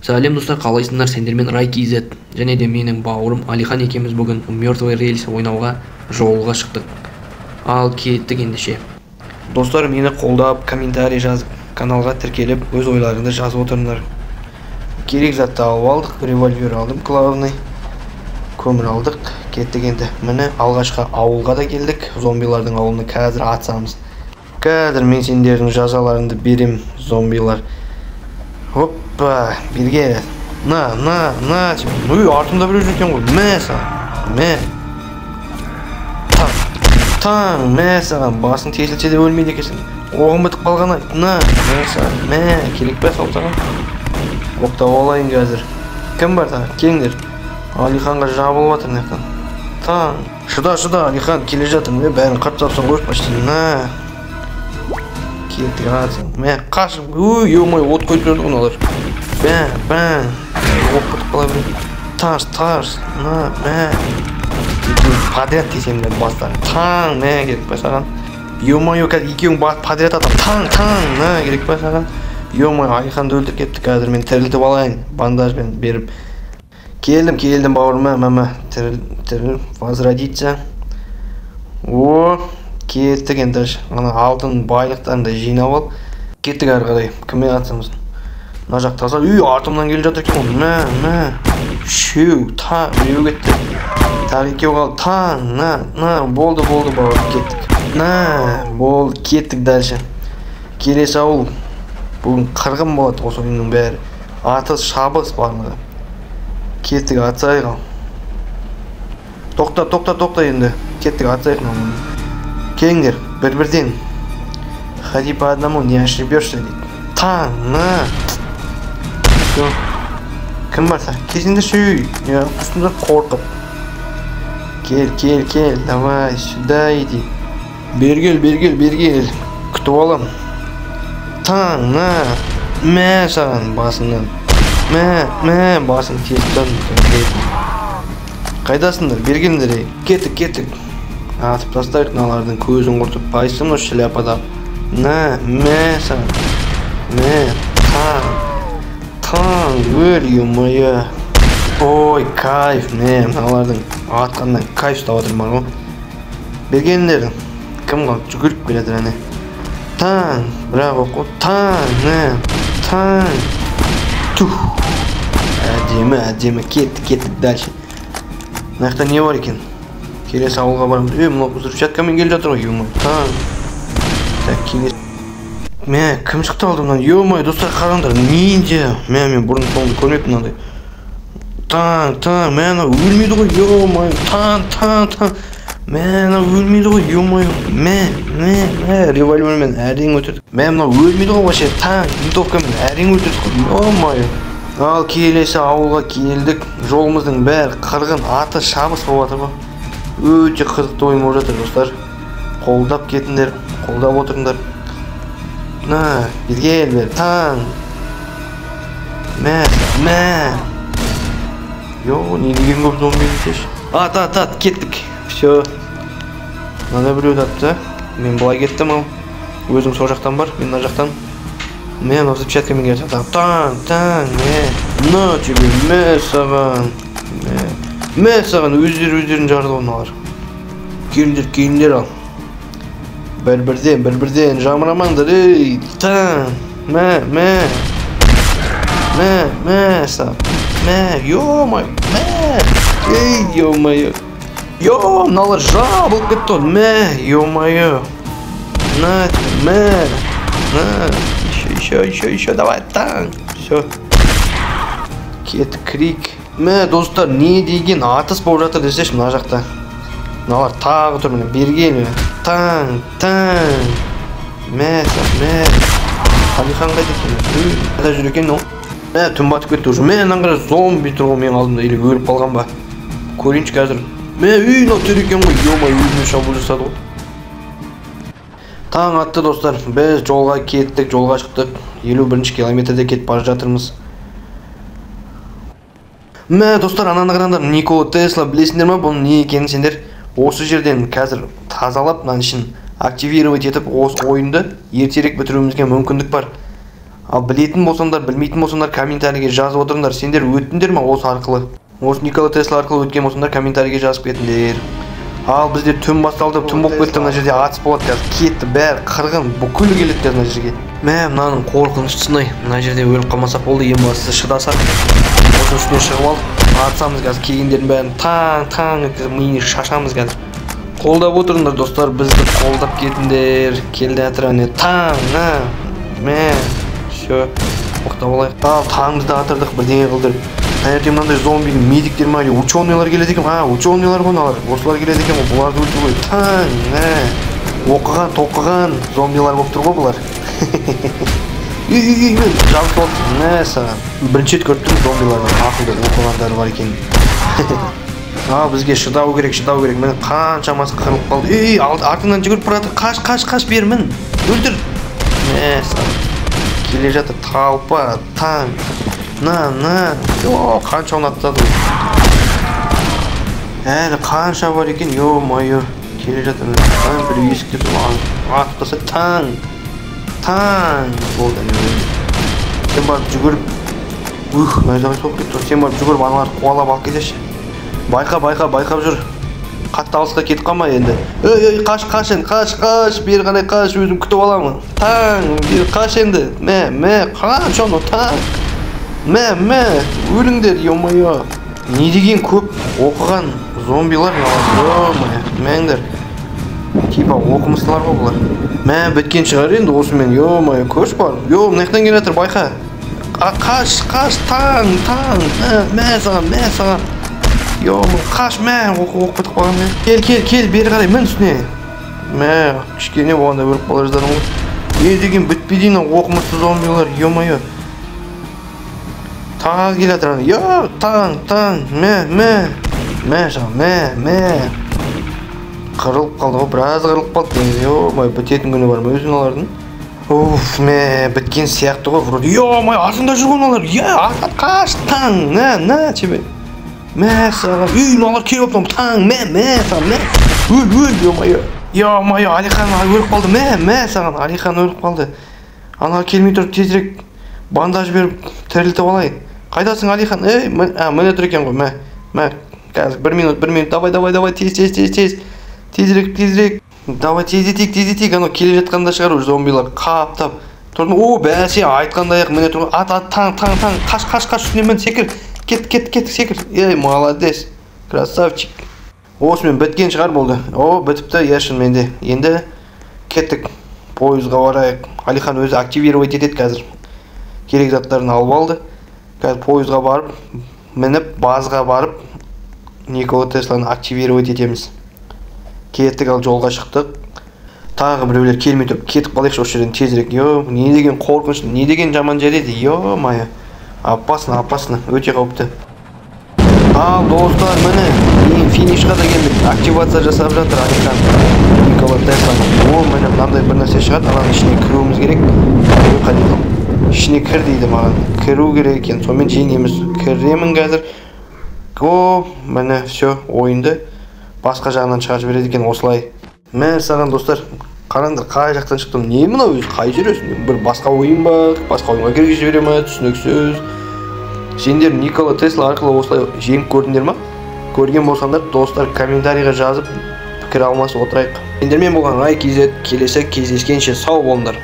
Сәлем достар, қалайсыңдар? Сендермен Рай-KZ және де менің бауырым Алихан екеуміз бүгін Мертвый рельс ойнауға жолға шықтық. Ал кеттік ендеше. Достар, мені қолдап, комментарий жазып, каналға тіркеліп, өз ойларыңды жазып отырыңдар. Керек затты алып алдық, револьвер алдым, главный. Көмір алдық, кеттік енді. Міне алғашқы ауылға да келдік. Зомбилардың ауылына қазір атсамыз. Қазір мен сендердің жазаларыңды берем, зомбилар. Hoppa, birge. Na. Uy, артымда біреу екен ғой. Мә саған. Мә. Таң, мә саған. Басың тесілсе де өлмейді екенсің. Оғым бітіп қалған айт. На, мә саған. Мә, керек пе сол саған? Оқтап алайын қазір. Кім бар тағы? Келіңдер. Алиханға жабылып жатыр нақтан. Таң. Шыда, Алихан келе жатыр. Бәрін қыртсапсың ғой, почти. На. Кеттік атсың. Мә, қашым. Уй, ё-мой, от қойып жүрді олар. Бән. Оқ қытып қала береді. Тарс. На, мә. Подряд тесем деді бастарын. Таң, мә, керек па саған. Ё-мой, қазір екеуің подряд атам. Таң, на, керек па саған. Ё-мой, Алиханды өлтіріп кетті. Қазір мен тірілтіп алайын. Бандажбен беріп. Келдім бауырыма, мама. Тіріл, возродиться. О, кеттік енді. Ана алтын байлықтарында жинап ал. Кеттік ары қарай. Кіммен атсамыз? Мына жақта алса, үй, артымнан келе жатыр екен. Мә. Шеу, таң, біреу кетті. Тағы екеу қалды. Таң, на, болды бауыр, кеттік. На, болды, кеттік дальше. Келесі ауыл. Бүгін қырғын болады осы ойынның бәрі. Атыс, шабыс барлығы. Кеттік, атсайық ал. Тоқта енді. Кеттік, атсайық. Келіңдер, бір-бірден. Ходи по одному, не ошибешься дейді. Таң, на. Кім барса? Кезінде шүй. Үстінде қорқып. Кел. Давай, сюда иди. Бергел. Күтіп алам. Таң, на. Мә саған басыңнан. Мә, басың тестан. Қайдасыңдар? Бергендер, кеттік. Атып тастайық налардың көзін құртып. Байсың о шляпада. На, мә саған. Мә, таң, өр, ё-мое. Ой, кайф, мә, налардың атқаннан кайф ұстап отырмар ғой. Бергендердің кім қалып жүгіріп келеді әне. Таң, бірақ оқу. Таң. Тух. Әдемі, кеттік дальше. Нақта не бар екен? Келесі ауылға барымыз. Мынау взрывчаткамен келе жатыр ғой, ё-мой. Таң. Так, келесі. Мә, кім шықты алдымнан? Ё-мой, достар, қараңдар. Ниндзя. Мә, мен бұрын соңды көрмеппін мынандай. Таң. Мә, ана өлмейді ғой, ё-мой. Таң. Мә, ана өлмейді ғой, ё-мой. Мә, револьвермен әрең өтірдік. Мә, ана өлмейді ғой, вообще. Таң, винтовкамен әрең өтірдік. Ё-мой. Ал келесі ауылға келдік. Жолымыздың бәрі қырғын, аты шабыс болып жатыр ғой. Өте қызықты ойын болып жатыр, достар. Қолдап кетіңдер, қолдап отырыңдар. На, бергел, таң. Мә. Йо, не деген көп зомби кетеш. Ат, кеттік. Все. Мына біреу атты. Мен былай кеттім ал. Өзің сол жақтан бар, мен мына жақтан. Мен взрывчаткамен келе жатыр. Таң, мә. На тебе, мә саған. Мә саған өздерін жарды оналар. Келіңдер ал. Бір-бірден жамырамаңдар, ей. Таң, мә. Мә саған. Мә, ё-мой, мә. Ей, ё-мой. Ё, мыналар жабылып кетті ол. Мә, ё-мой. На, мә. На, еще, давай, таң. Все. Кеттік, крик. Мә, достар, не деген атыс болып жатыр десеш мына жақта. Мыналар тағы тұр, міне, бергел. Таң. Мә. Алихан қайда екен? Қайда жүр екен ол? Мә, түн батып кетті уже. Мә, наңғара зомби тұр ғой менің алдымда, или өліп қалған ба? Көрейінші қазір. Мә, мынау төр екен ғой, ё-май, өзіне шабуыл жасады ғой. Таң атты, достар. Біз жолға кеттік, жолға шықтық. 51 километрде кетіп бара жатырмыз. Мә, достар, ананы қараңдар, Никола Тесла, білесіңдер ма? Бұның не екенін сендер осы жерден қазір тазалап, мына ішін активировать етіп, осы ойынды ертерек бітіруімізге мүмкіндік бар. Ал білетін болсаңдар, білмейтін болсаңдар комментарийге жазып отырыңдар. Сендер өттіңдер ме осы арқылы? Осы Никола Тесла арқылы өткен болсаңдар комментарийге жазып кетіңдер. Ал бізде түн басталды, түн болып кетті, мына жерде атыс болады қазір. Кетті, бәрі қырғын, бүкілі келеді қазір мына жерге. Мынаның қорқыныштысынай, мына жерде өліп қалмасақ болды, ең бастысы шыдасақ. Осының үстіне шығып алып, атсамыз қазір, келгендердің бәрін таң миын шашамыз қазір. Қолдап отырыңдар достар, бізді қолдап кетіңдер. Келді жатыр әне Всё, тоқтап алайық. Ал таңымызды атырдық, бірдеңе қылдырып. Таңертең мынандай зомбидің медиктер ме, ученыйлар келеді екен. Ученыйлар ғой мыналар. Осылар келеді екен, бұларды өлтіру ғой. Оқыған, тоқыған зомбилар болып тұр ғой бұлар. Жабысып алды. Саған. Бірінші рет көріп тұрмын зомбилардың ақылды оқығандары бар екен. Бізге шыдау керек. Міне қаншамасы қырылып қалды. Артыңнан жүгіріп барады. Қаш, бері мін. Өлтір. Келе жатыр талпа, таң. Қанша ұнаттады. Әлі қанша бар екен, ё-майо. Келе жатыр. Бір есікте атып тастайды. Таң. Болды. Сен барып жүгіріп. Найзағай соғып кетті. Сен барып жүгіріп аналарды қуалап алып кетеші. Байқап жүр. Қатты алысқа кетіп қалма енді. Қаш енді, қаш, бері қарай қаш, өзім күтіп аламын. Таң, бері қаш енді. Қаш оны, таң. Өліңдер, ё-майо. Не деген көп оқыған зомбилар, мәңдер. Типа оқымыстылар ғой бұлар. Біткен шығар енді осымен, ё-майо, көш бар. Мынаяқтан келе жатыр, байқа. Қаш, таң. Саған. Қаш, оқып бітіп қалған мен. Кел, бері қарай, мін үстіне. Кішкене болғанда өліп қала жаздадым ғой. Не деген бітпейді оқымысты зомбилар, ё-майо. Тағы келе жатыр, таң. Қырылып қалды ғой, біраз қырылып қалды. Ё-майо, бітетін күні бар ма өзің алардың? Біткен сияқты ғой, вроде. Ё-майо, артында жүрген олар. Қаш, таң, тебе. Саған, мыналар келіп отырмын, таң, саған, өл, ё-майо, Алихан өліп қалды, саған, Алихан өліп қалды. Ана келмей тұрып тезірек бандаж беріп тірілтіп алайын. Қайдасың, Алихан? Міне тұр екен ғой, қазір 1 минут, давай, тез, тезірек. Давай, тездетейік, анау келе жатқанда шығар, зомбилар қаптап. Бәсе, айтқандай-ақ, міне тұр, таң, қаш, үстіне мен, секір. Кет, секір. Молодец, красавчик. Осымен біткен шығар болды. Бітіпті, ешін менде. Енді кеттік, пойызға барайық. Алихан өзі активировать етеді қазір. Керек заттарын алып алды. Қазір пойызға барып, мініп, базға барып, Никола Тесланы активировать етеміз. Кеттік, ал жолға шықтық. Тағы біреулер келмей тұрып, кетіп қалайықшы осы жерден тезірек. Не деген қорқыныш, не деген жаман жер еді. Ё-майо. Опасно, өте қауіпті. Ал достар, міне финишқа да келдік. Активация жасап жатыр Алихан Никола Тесла. Міне мынандай бір нәрсе шығады, ананың ішіне кіруіміз керек. Ішіне кір дейді маған. Кіру керек екен, сонымен жеңеміз. Кіремін қазір. Міне все, ойынды басқа жағынан шығарып жібереді екен осылай. Саған достар, қараңдар қай жақтан шықтым. Не мынау өзі, қай жүресің? Бір басқа ойын ба? Басқа ойынға кіргізіп жібере ме? Түсініксіз. Сендер Никола Тесла арқылы осылай жеңіп көрдіңдер ма? Көрген болсаңдар, достар, комментарийға жазып пікір алмасып отырайық. Сендермен болған Ай KZ, келесі кездескенше сау болыңдар.